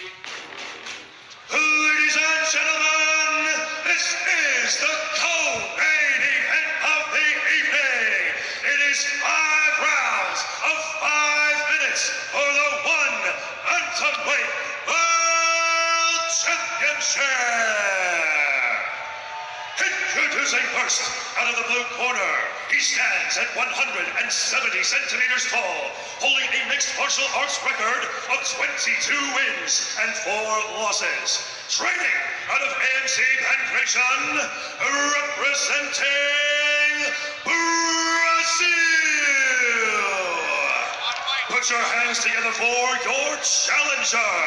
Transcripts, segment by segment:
Ladies and gentlemen, this is the co-main event of the evening. It is 5 rounds of 5 minutes for the one bantamweight world championship. Introducing first, out of the blue corner, he stands at 170 centimeters tall, holding a mixed martial arts record of 22 wins and 4 losses. Training out of AMC Pancration, representing Brazil. Put your hands together for your challenger,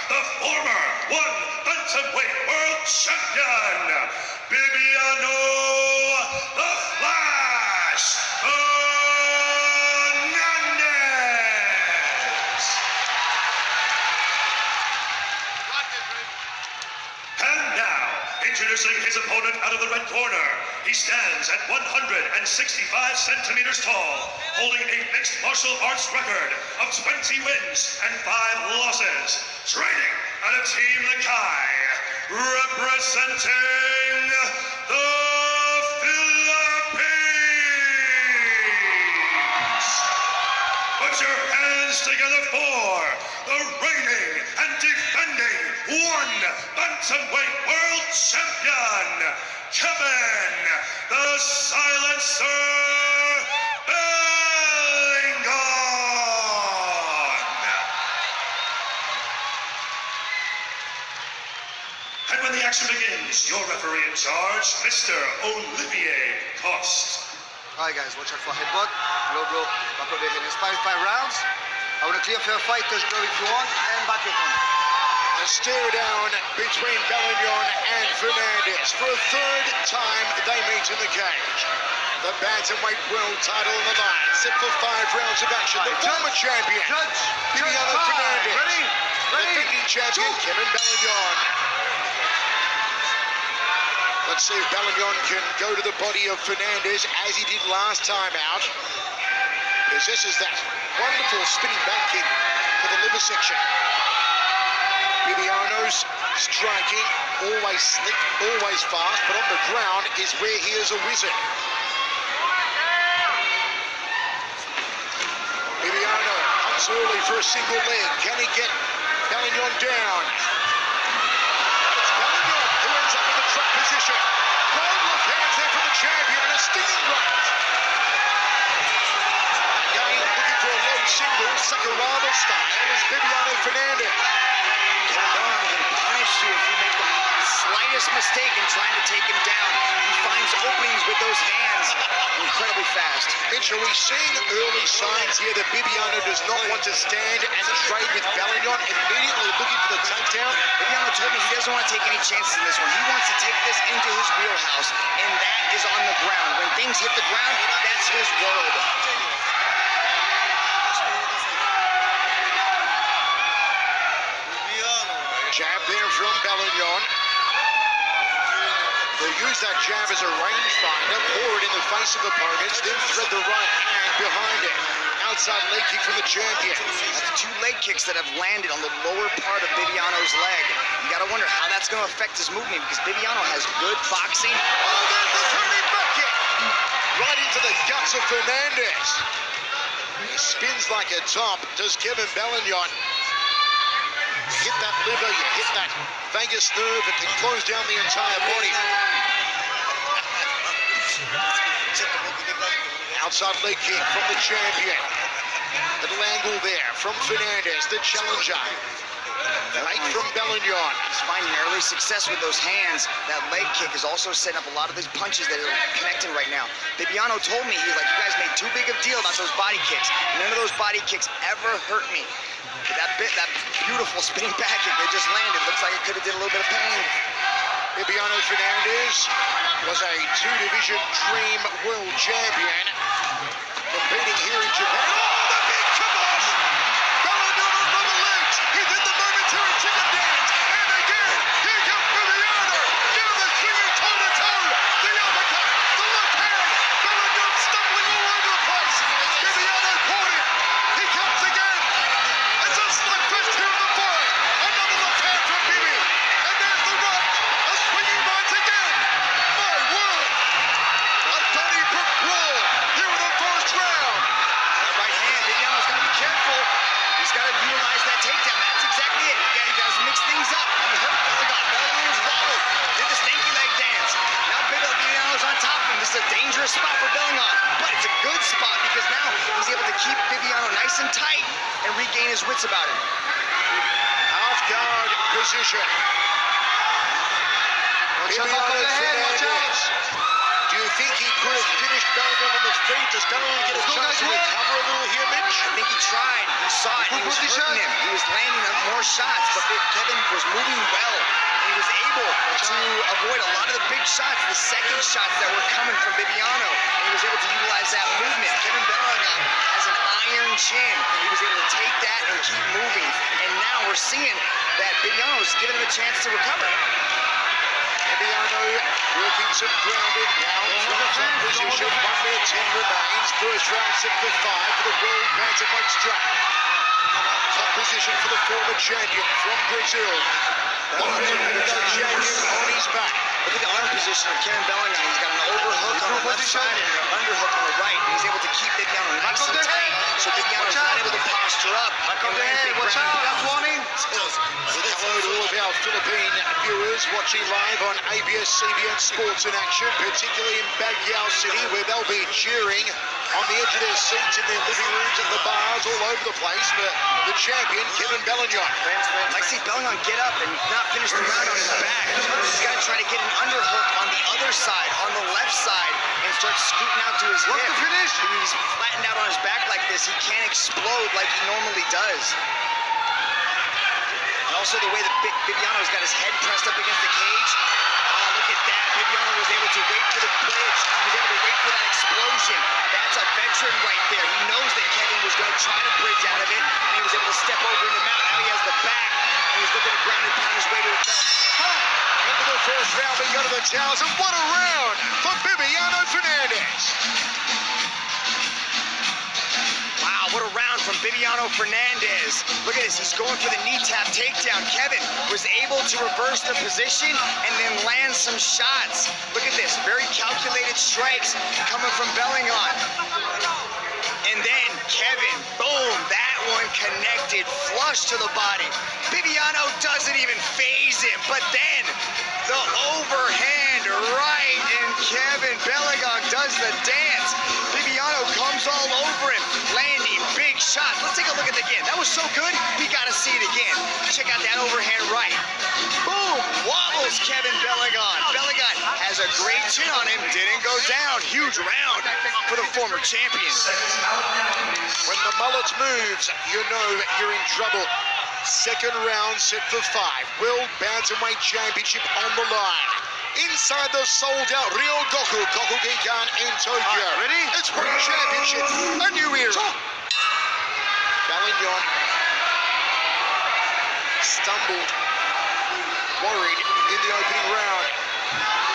the former one bantamweight world champion, Bibiano, the Flash, Fernandes. And now, introducing his opponent out of the red corner, he stands at 165 centimeters tall, holding a mixed martial arts record of 20 wins and 5 losses. Training out of Team Nakai, representing the Philippines. Put your hands together for the reigning and defending one bantamweight world champion, Kevin the Silencer Belingon. And when the action begins, your referee in charge, Mr. Olivier Coste. Alright guys, watch out for headbutt, low blow, back of the head. Inspired 5 rounds. I want a clear fair fight, touch glove if you want, and back your corner. A stare down between Belingon and Fernandez. For a third time they meet in the cage. The bantamweight world title on the line, set for 5 rounds of action. The former champion, Bibiano Fernandez. Ready? Defending champion, Kevin Belingon. Let's see if Belingon can go to the body of Fernandez as he did last time out. Possesses that wonderful spinning back kick for the liver section. Bibiano's striking, always slick, always fast, but on the ground is where he is a wizard. Bibiano hunts early for a single leg. Can he get Belingon down? It's Belingon who ends up in the trap position. Bold left hands there for the champion and a stinging right. Again, looking for a low single, Sakuraba style, is Bibiano Fernandez. Belingon can punish you if you make the slightest mistake in trying to take him down. He finds openings with those hands incredibly fast. Mitch, are we seeing early signs here that Bibiano does not want to stand and trade with Belingon, immediately looking for the takedown? Bibiano told me he doesn't want to take any chances in this one. He wants to take this into his wheelhouse, and that is on the ground. When things hit the ground, that's his world. Jab there from Belingon. They'll use that jab as a rangefinder, pour it in the face of opponents, then thread the right hand behind it. Outside leg kick from the champion. That's 2 leg kicks that have landed on the lower part of Bibiano's leg. You gotta wonder how that's gonna affect his movement because Bibiano has good boxing. Oh, there's the turning back kick. Right into the guts of Fernandez. He spins like a top, does Kevin Belingon. Hit that liver, you hit that vagus nerve, it can close down the entire body. Outside leg kick from the champion. Little angle there from Fernandez, the challenger. Right from Belingon. He's finding early success with those hands. That leg kick is also setting up a lot of these punches that are connecting right now. Bibiano told me, he's like, you guys made too big of a deal about those body kicks. None of those body kicks ever hurt me. But that beautiful spinning back kick that just landed, looks like it could have did a little bit of pain. Bibiano Fernandez was a 2-division dream world champion, competing here in Japan. Oh, the big kibosh! Belingon on rubber legs. He did the momentary chicken dance. And again, here comes Bibiano. Give him a swinging toe-to-toe. The uppercut, the left hand. Belingon stumbling all over the place. Bibiano caught him. He comes again. It's a slugfest here in the fourth. Another knees up. He hurt Belingon. Belingon was wobbled. Did the stanky leg dance. Now Bibiano's on top of him. This is a dangerous spot for Belingon. But it's a good spot because now he's able to keep Bibiano nice and tight and regain his wits about him. Half guard position. Bibiano Fernandes. Do you think he could have finished Belingon on the feet? Does Belingon get a chance to recover a little here, Mitch? I think he tried. He saw it. He was hurting him. He was landing more shots, but Kevin was moving well. He was able to avoid a lot of the big shots, the second shots that were coming from Bibiano. And he was able to utilize that movement. Kevin Belingon has an iron chin. He was able to take that and keep moving. And now we're seeing that Bibiano's giving him a chance to recover. Bibiano working some ground and down from top position. 1 minute 10 remains. First round set for 5 for the World Bantamweight strap. Top position for the former champion from Brazil. The champion on his back. Look at the arm position of Kevin Belingon. He's got an overhook on the left side and an underhook on the right. And he's able to keep Bibiano nice and tight. So Bibiano's not able to posture up. Watch out, that's warning. Hello to all of our Philippine viewers watching live on ABS-CBN Sports in Action, particularly in Baguio City, where they'll be cheering on the edge of their seats in their living rooms at the bars all over the place for the champion, Kevin Belingon. I'd like to see Belingon get up and not finish the round on his back. He's got to try to get an underhook on the other side, on the left side, and start scooting out to his hip. What's the finish? When he's flattened out on his back like this, he can't explode like he normally does. And also the way that Bibiano's got his head pressed up against the cage. Oh, look at that. Bibiano was able to wait for the bridge. He was able to wait for that explosion. That's a veteran right there. He knows that Kevin was going to try to bridge out of it, and he was able to step over in the mount. Now he has the back, and he's looking to ground and pound his way to the belt. Into the first round, we go to the towers, and what a round for Bibiano Fernandes. Wow, what a round from Bibiano Fernandes. Look at this, he's going for the knee tap takedown. Kevin was able to reverse the position and then land some shots. Look at this, very calculated strikes coming from Belingon. And then Kevin, boom, that one connected flush to the body. Bibiano doesn't even faze him, but then the overhand right, and Kevin Belingon does the dance. Bibiano comes all over him, landing big shots. Let's take a look at it again. That was so good, we gotta see it again. Check out that overhand right. Boom, wobbles Kevin Belingon. Belingon has a great chin on him, didn't go down. Huge round for the former champion. When the mullet moves, you know you're in trouble. Second round set for 5. World Bantamweight Championship on the line. Inside the sold-out Ryogoku Kokugenkan in Tokyo. Ready? It's World Championship, a new era. Belingon stumbled, worried in the opening round.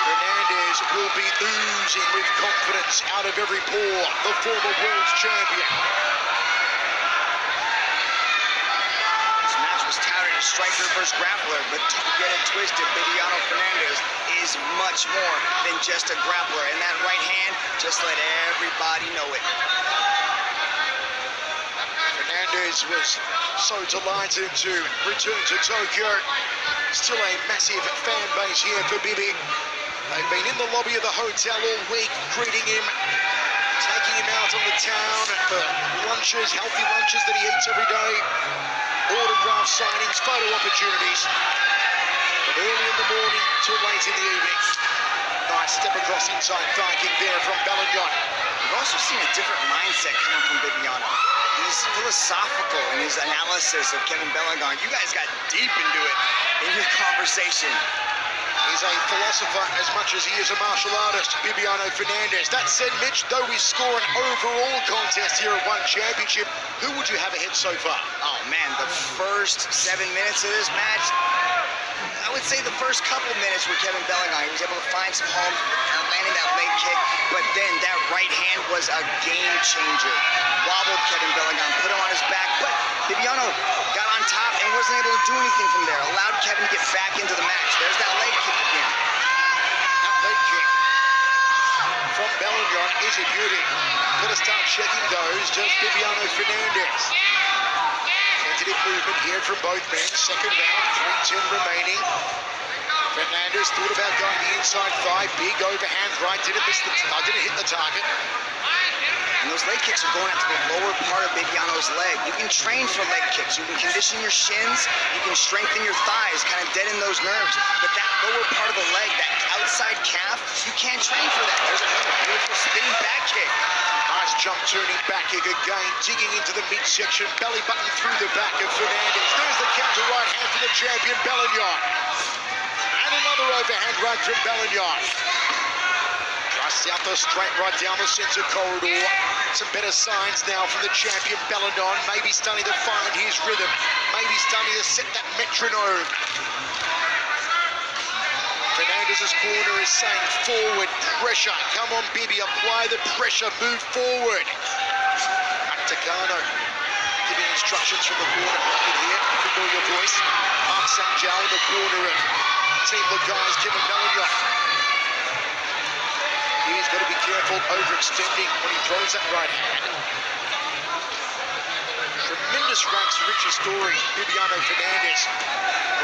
Fernandes will be oozing with confidence out of every pore. The former world champion. Was touted as striker versus grappler, but don't get it twisted. Bibiano Fernandes is much more than just a grappler. And that right hand, just let everybody know it. Fernandes was so delighted to return to Tokyo. Still a massive fan base here for Bibi. They've been in the lobby of the hotel all week, greeting him, taking him out on the town for lunches, healthy lunches that he eats every day. Autograph signings, photo opportunities. From early in the morning till late in the evening. Nice step across inside thigh kick there from Belingon. We've also seen a different mindset coming from Bibiano. He's philosophical in his analysis of Kevin Belingon. You guys got deep into it in your conversation. He's a philosopher as much as he is a martial artist, Bibiano Fernandes. That said, Mitch, though we score an overall contest here at One Championship, who would you have ahead so far? Oh man, the first 7 minutes of this match, I would say the first couple minutes were Kevin Belingon. He was able to find some home, landing that leg kick, but then that right hand was a game changer. Wobbled Kevin Belingon, put him on his back, but Bibiano got on top and wasn't able to do anything from there. Allowed Kevin to get back into the match. There's that leg kick again. That leg kick from Belingon is a beauty. Gonna start checking those, does Bibiano Fernandes. Sent it Creative movement here from both men. Second round, 3:10 remaining. Fernandes thought about going the inside thigh. Big overhand right. Didn't hit the target. And those leg kicks are going after the lower part of Bibiano's leg. You can train for leg kicks. You can condition your shins. You can strengthen your thighs, kind of deaden those nerves. But that lower part of the leg, that outside calf, you can't train for that. There's another beautiful spinning back kick. Nice jump turning back kick again, digging into the midsection, belly button through the back of Fernandes. There's the counter right hand from the champion, Belingon. And another overhand right from Belingon. Just out the straight right down the centre corridor. Some better signs now from the champion, Belingon. Maybe starting to find his rhythm. Maybe starting to set that metronome. Fernandez's corner is saying forward, pressure. Come on, Bibi, apply the pressure, move forward. Back to Gano, giving instructions from the corner. You can hear familiar voice. Mark Sanjao in the corner of Team Lagai's Kevin Belingon. He's got to be careful overextending when he throws that right hand. Tremendous rags to riches story, Bibiano Fernandes.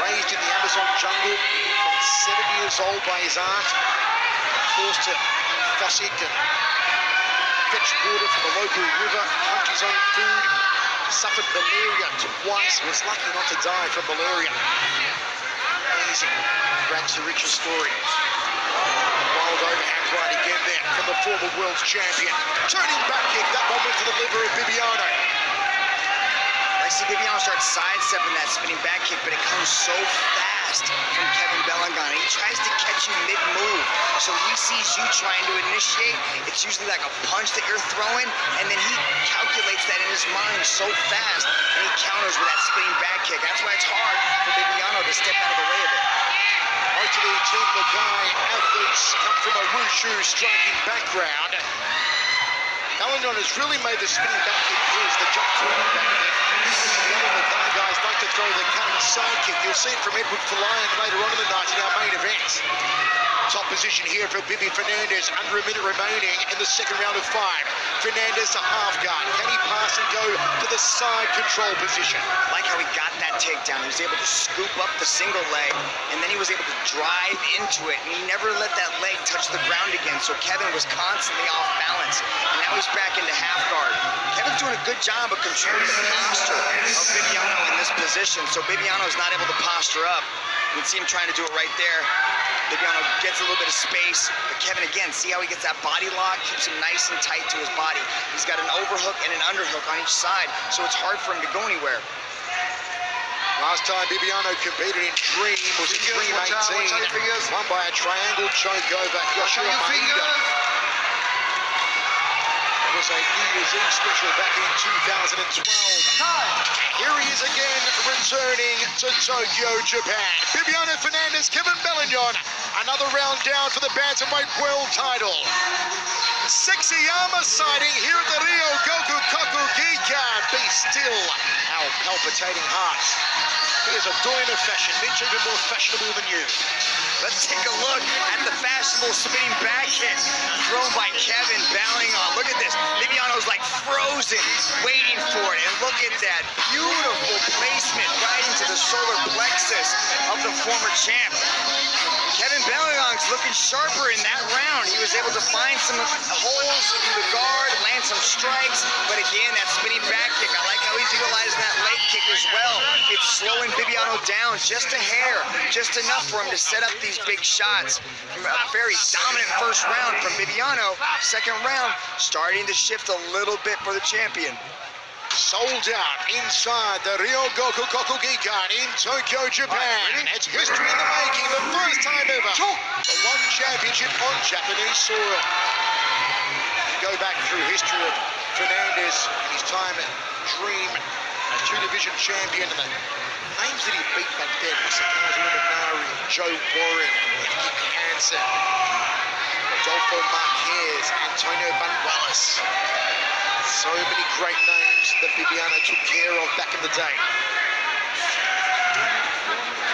Raised in the Amazon jungle from 7 years old by his aunt. Forced to fossick and fetch water from the local river, hunt his own food. Suffered malaria twice, was lucky not to die from malaria. Amazing rags to riches story. Wild overhand right again there from the former world's champion. Turning back kick, that one went to the liver of Bibiano. I see Bibiano start sidestepping that spinning back kick, but it comes so fast from Kevin Belingon. He tries to catch you mid-move. So he sees you trying to initiate. It's usually like a punch that you're throwing, and then he calculates that in his mind so fast, and he counters with that spinning back kick. That's why it's hard for Bibiano to step out of the way of it. Most of the Team Lagai athletes come from a wushu striking background. Belingon has really made the spinning back kick his, the jump turning back kick. The other Lagai guys like to throw the cutting side kick. You'll see it from Edward Falayan later on in the night in our main event. Top position here for Bibi Fernandes, under a minute remaining in the second round of 5. Fernandes to half guard. Can he pass and go to the side control position? Like how he got that takedown. He was able to scoop up the single leg, and then he was able to drive into it, and he never let that leg touch the ground again, so Kevin was constantly off balance, and now he's back into half guard. Kevin's doing a good job of controlling the posture of Bibiano in this position, so Bibiano's not able to posture up. You can see him trying to do it right there. Bibiano gets a little bit of space, but Kevin, again, see how he gets that body lock? Keeps him nice and tight to his body. He's got an overhook and an underhook on each side, so it's hard for him to go anywhere. Last time Bibiano competed in Dream was in Dream 18. Won by a triangle choke over Yoshua Maeda. It was a New Year's Eve special back in 2012. Here he is again, returning to Tokyo, Japan. Bibiano Fernandes, Kevin Belingon. Another round down for the bantamweight world title. Sexyama sighting here at the Rio Goku Koku Gikan. Be still, our palpitating hearts. Here's a doyen of fashion, Mitch, even more fashionable than you. Let's take a look at the fashionable spinning back kick thrown by Kevin Belingon. Look at this. Bibiano's like frozen, waiting for it. And look at that beautiful placement right into the solar plexus of the former champ. Kevin Belingon's looking sharper in that round. He was able to find some holes in the guard, land some strikes, but again, that spinning back kick, I like how he's utilizing that leg kick as well. It's slowing Bibiano down just a hair, just enough for him to set up these big shots. A very dominant first round from Bibiano. Second round, starting to shift a little bit for the champion. Sold out inside the Rio Goku Koku Gikan in Tokyo, Japan. It's history in the making, the first time ever for one championship on Japanese soil. Go back through history of Fernandes and his time at Dream, a two-division champion, and the names that he beat back then, Masakazu Minari, Joe Warren, Nicky Hansen, Rodolfo Marquez, Antonio Banderas. So many great names that Bibiano took care of back in the day.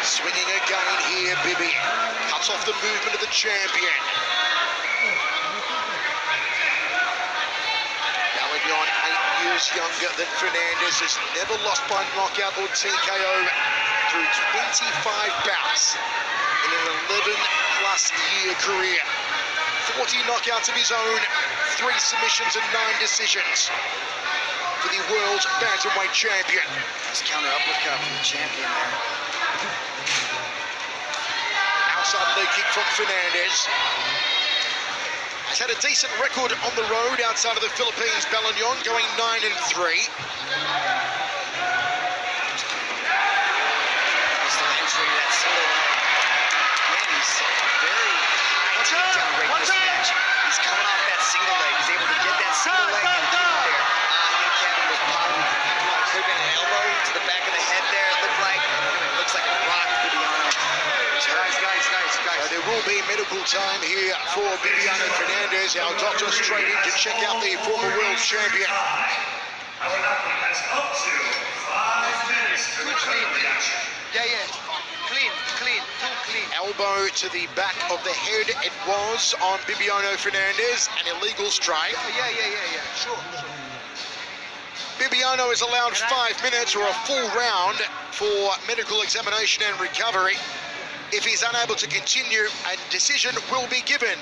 Swinging again here, Bibi. Cuts off the movement of the champion. Belingon, 8 years younger than Fernandez, has never lost by knockout or TKO through 25 bouts in an 11-plus year career. 40 knockouts of his own, 3 submissions and 9 decisions for the world bantamweight champion. Nice counter uppercut from the champion there. Outside leg kick from Fernandez. Has had a decent record on the road outside of the Philippines. Belingon going 9-3. Just entering that single leg. Man, he's very high takedown rate this match. He's coming off that single leg. He's able to get that single leg and keep it there. I think Kevin was popping. Could have been an elbow to the back of the head there, it looked like. It looks like a rock, Bibiano. Guys. There will be medical time here for Bibiano Fernandes. Our doctor straight in to check out the former world champion. Our athlete has up to 5 minutes to recover the action. Yeah. Clean, too clean. Elbow to the back of the head. It was on Bibiano Fernandes, an illegal strike. Yeah. Sure. Bibiano is allowed 5 minutes or a full round for medical examination and recovery. If he's unable to continue, a decision will be given.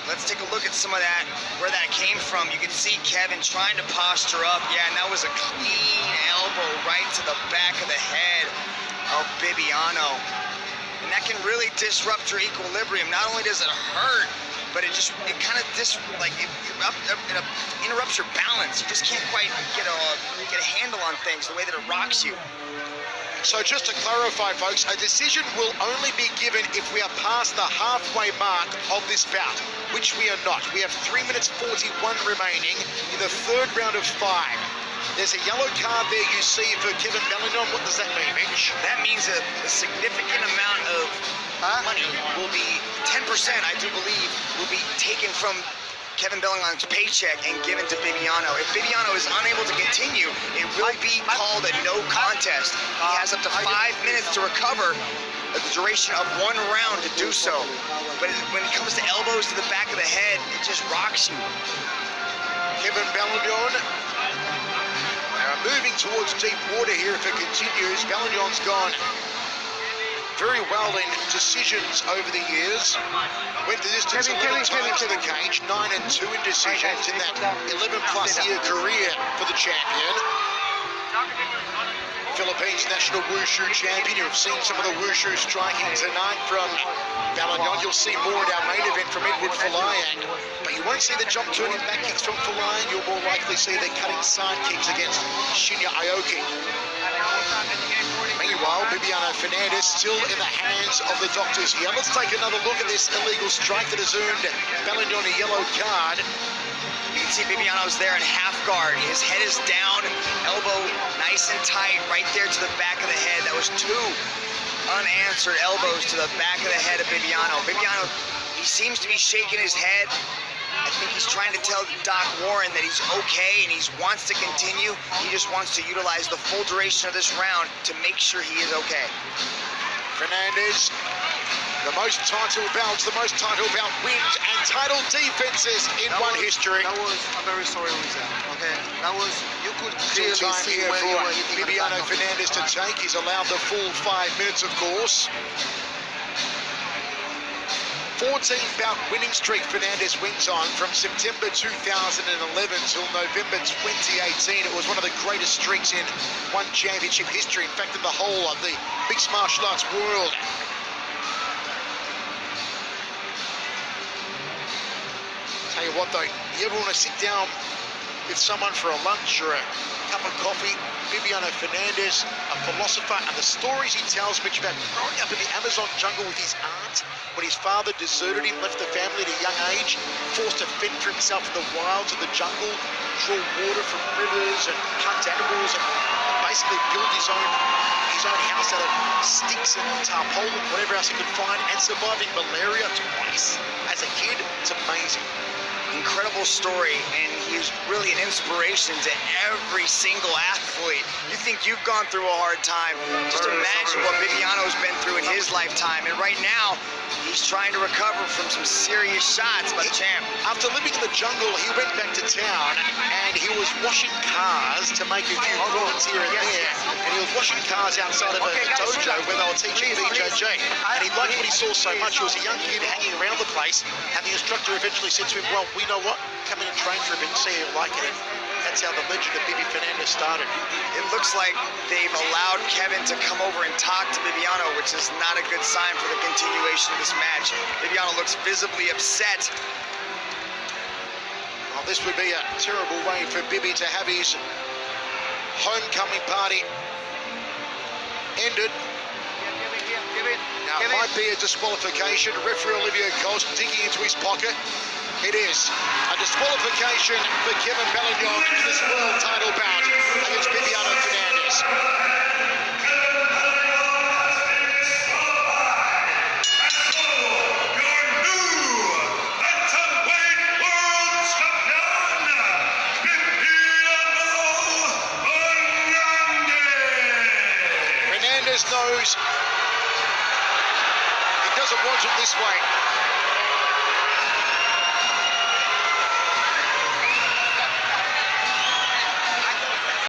Let's take a look at some of that, where that came from. You can see Kevin trying to posture up. Yeah, and that was a clean elbow right to the back of the head of Bibiano. And that can really disrupt your equilibrium. Not only does it hurt, but it kind of interrupts your balance. You just can't quite get a handle on things the way that it rocks you. So just to clarify, folks, a decision will only be given if we are past the halfway mark of this bout, which we are not. We have 3 minutes 41 remaining in the third round of 5. There's a yellow card there you see for Kevin Belingon. What does that mean, Mitch? That means a significant amount of money will be, 10% I do believe, will be taken from Kevin Belingon's paycheck and given to Bibiano. If Bibiano is unable to continue, it will be called a no contest. He has up to 5 minutes to recover the duration of 1 round to do so. But when it comes to elbows to the back of the head, it just rocks you. Kevin Belingon moving towards deep water here if it continues. Belingon's gone very well in decisions over the years. Went the distance 11 times to the cage, 9-2 in decisions in that 11-plus year career for the champion. Philippines national wushu champion. You've seen some of the wushu striking tonight from Belingon. You'll see more at our main event from Edward Falayan. But you won't see the jump turning back kicks from Falayan. You'll more likely see the cutting side kicks against Shinya Aoki. Meanwhile, Bibiano Fernandes still in the hands of the doctors here. Let's take another look at this illegal strike that has earned Belingon a yellow card. You can see Bibiano's there in half guard. His head is down, elbow nice and tight, right there to the back of the head. That was 2 unanswered elbows to the back of the head of Bibiano. Bibiano, he seems to be shaking his head. I think he's trying to tell Doc Warren that he's okay and he wants to continue. He just wants to utilize the full duration of this round to make sure he is okay. Fernandes, the most title bouts, the most title bout wins and title defenses in history. I'm very sorry with that. Okay, that was, you could clearly Still time see here where for you were hitting the Bibiano back of the Fernandes to take. He's allowed the full 5 minutes, of course. 14-bout winning streak Fernandes wins on from September 2011 till November 2018. It was one of the greatest streaks in one championship history, in fact in the whole of the mixed martial arts world. Tell you what though, you ever want to sit down with someone for a lunch or a cup of coffee? Bibiano Fernandes, a philosopher, and the stories he tells Mitch about growing up in the Amazon jungle with his aunt when his father deserted him, left the family at a young age, forced to fend for himself in the wilds of the jungle, draw water from rivers and hunt animals and basically build his own house out of sticks and tarpaulin, whatever else he could find, and surviving malaria twice as a kid. It's amazing. Incredible story, and he's really an inspiration to every single athlete. You think you've gone through a hard time, just imagine what Bibiano's been through in his lifetime, and right now He's trying to recover from some serious shots by the champ. After living in the jungle, he went back to town and he was washing cars to make a few coins here and there. And he was washing cars outside of a dojo where they were teaching BJJ. And he liked what he saw so much. He was a young kid hanging around the place. And the instructor eventually said to him, well, we know what? Come in and train for a bit and see how you like it. And that's how the legend of Fernandes started. It looks like they've allowed Kevin to come over and talk to Bibiano, which is not a good sign for the continuation of this match. Bibiano looks visibly upset. Well, this would be a terrible way for Bibi to have his homecoming party ended. Now, it might be a disqualification. Referee Olivier Coste digging into his pocket. It is a disqualification for Kevin Belingon in this world title bout against Bibiano Fernandes. Fernandes knows he doesn't want it this way.